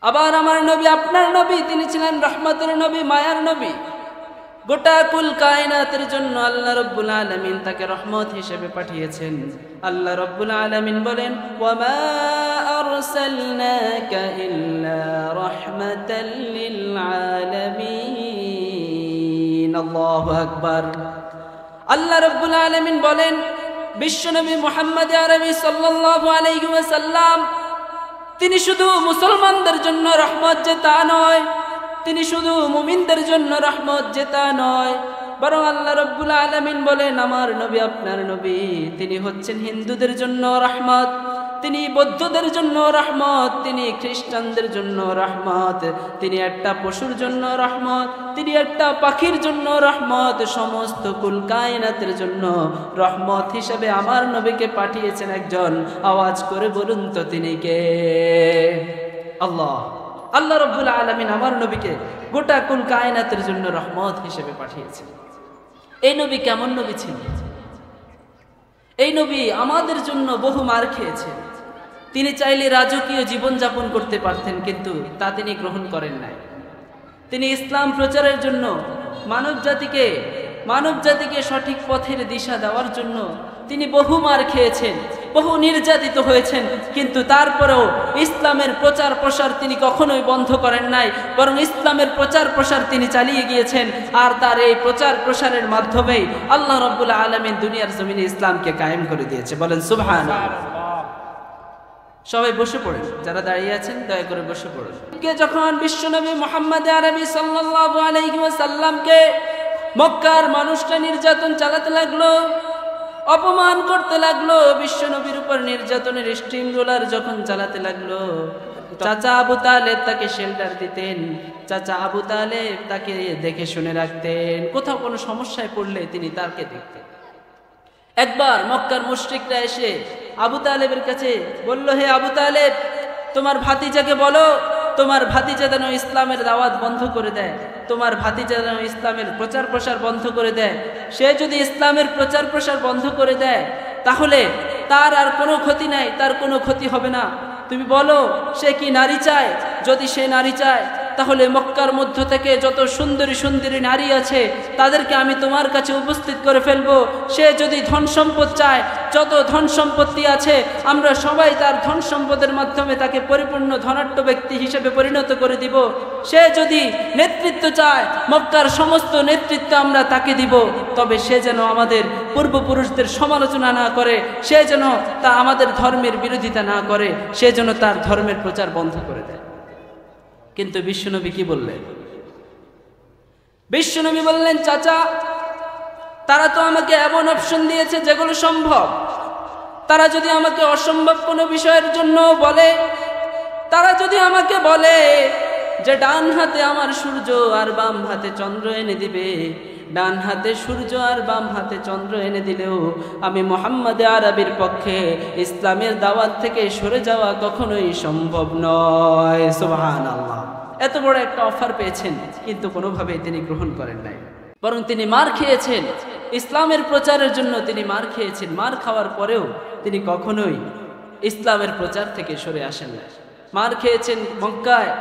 আবার আমার নবী, আপনার নবী, তিনি ছিলেন রহমতের নবী, মায়ার নবী। গোটা কুল কায়নাতের জন্য আল্লাহ রাব্বুল আলামিন তাকে রহমত হিসেবে পাঠিয়েছেন। আল্লাহ রাব্বুল আলামিন বলেন, ওয়ামা আরসালনাকা ইল্লা রাহমাতাল লিল আলামিন। আল্লাহু আকবার। আল্লাহ রাব্বুল আলামিন বলেন, বিশ্বনবী মুহাম্মদ আরবি সাল্লাল্লাহু আলাইহি ওয়াসাল্লাম তিনি শুধু মুসলমানদের জন্য রহমত যে তা নয়, তিনি শুধু মুমিনদের জন্য রহমত যে তা নয়, বরং আল্লাহ রাব্বুল আলামিন বলেন, আমার নবী, আপনার নবী, তিনি হচ্ছেন হিন্দুদের জন্য রহমত, তিনি বৌদ্ধদের জন্য রহমত, তিনি খ্রিস্টানদের জন্য রহমত, তিনি একটা পশুর জন্য রহমত, তিনি একটা পাখির জন্য রহমত, সমস্ত কুল কায়নাতের জন্য রহমত হিসেবে আমার নবীকে পাঠিয়েছেন একজন। আওয়াজ করে বলুন তো তিনি কে? আল্লাহ। আল্লাহ রাব্বুল আলামিন আমার নবীকে গোটা কুল কায়নাতের জন্য রহমত হিসেবে পাঠিয়েছেন। এই নবী কেমন নবী ছিলেন? এই নবী আমাদের জন্য বহু মার খেয়েছেন। তিনি চাইলে রাজকীয় জীবন যাপন করতে পারতেন, কিন্তু তা তিনি গ্রহণ করেন নাই। তিনি ইসলাম প্রচারের জন্য মানব জাতিকে সঠিক পথের দিশা দেওয়ার জন্য তিনি বহু মার খেয়েছেন, বহু নির্যাতিত হয়েছেন, কিন্তু তারপরেও ইসলামের প্রচার প্রসার তিনি কখনোই বন্ধ করেন নাই, বরং ইসলামের প্রচার প্রসার তিনি চালিয়ে গিয়েছেন। আর তার এই প্রচার প্রসারের মাধ্যমেই আল্লাহ রাব্বুল আলামিন দুনিয়ার জমিনে ইসলামকে কায়েম করে দিয়েছে। বলেন সুবহানাল্লাহ। সবাই বসে পড়েন, যারা দাঁড়িয়ে আছেন দয়া করে বসে পড়েন। যখন বিশ্বনবী মুহাম্মদ আরবি সাল্লাল্লাহু আলাইহি ওয়াসাল্লামকে মক্কার মানুষটা নির্যাতন চালাতে লাগলো, অপমান করতে লাগলো, বিশ্বনবীর উপর নির্যাতনের স্টিম রোলার যখন চালাতে লাগলো, চাচা আবু তালেব তাকে শেল্টার দিতেন, চাচা আবু তালেব তাকে দেখে শুনে রাখতেন, কোথাও কোনো সমস্যায় পড়লে তিনি তাকে দেখতেন। একবার মক্কার মুশরিকরা এসে আবু তালেবের কাছে বলল, হে আবু তালেব, তোমার ভাতিজাকে বলো, তোমার ভাতিজা যেন ইসলামের দাওয়াত বন্ধ করে দেয়, তোমার ভাতিজা যেন ইসলামের প্রচার প্রসার বন্ধ করে দেয়। সে যদি ইসলামের প্রচার প্রসার বন্ধ করে দেয় তাহলে তার আর কোনো ক্ষতি নাই, তার কোনো ক্ষতি হবে না। তুমি বলো সে কি নারী চায়? যদি সে নারী চায় তাহলে মক্কার মধ্য থেকে যত সুন্দরী সুন্দরী নারী আছে তাদেরকে আমি তোমার কাছে উপস্থিত করে ফেলবো। সে যদি ধন সম্পদ চায়, যত ধন সম্পত্তি আছে আমরা সবাই তার ধন সম্পদের মাধ্যমে তাকে পরিপূর্ণ ধনাঢ্য ব্যক্তি হিসেবে পরিণত করে দিব। সে যদি নেতৃত্ব চায়, মক্কার সমস্ত নেতৃত্ব আমরা তাকে দিব, তবে সে যেন আমাদের পূর্বপুরুষদের সমালোচনা না করে, সে যেন তা আমাদের ধর্মের বিরোধিতা না করে, সে যেন তার ধর্মের প্রচার বন্ধ করে দেয়। কিন্তু বিশ্বনবী কি বললেন? বিশ্বনবী বললেন, চাচা, তারা তো আমাকে এমন অপশন দিয়েছে যেগুলো সম্ভব। তারা যদি আমাকে অসম্ভব কোনো বিষয়ের জন্য বলে, তারা যদি আমাকে বলে যে ডান হাতে আমার সূর্য আর বাম হাতে চন্দ্র এনে দিবে, ডান হাতে সূর্য আর বাম হাতে চন্দ্র এনে দিলেও আমি মুহাম্মদ আরবির পক্ষে ইসলামের দাওয়াত থেকে সরে যাওয়া কখনোই সম্ভব নয়। সুবহানাল্লাহ। এত বড় একটা অফার পেয়েছেন, কিন্তু কোনোভাবেই তিনি গ্রহণ করেন নাই, বরং তিনি মার খেয়েছেন। ইসলামের প্রচারের জন্য তিনি মার খেয়েছেন। মার খাওয়ার পরেও তিনি কখনোই ইসলামের প্রচার থেকে সরে আসেন না। মার খেয়েছেন মক্কায়,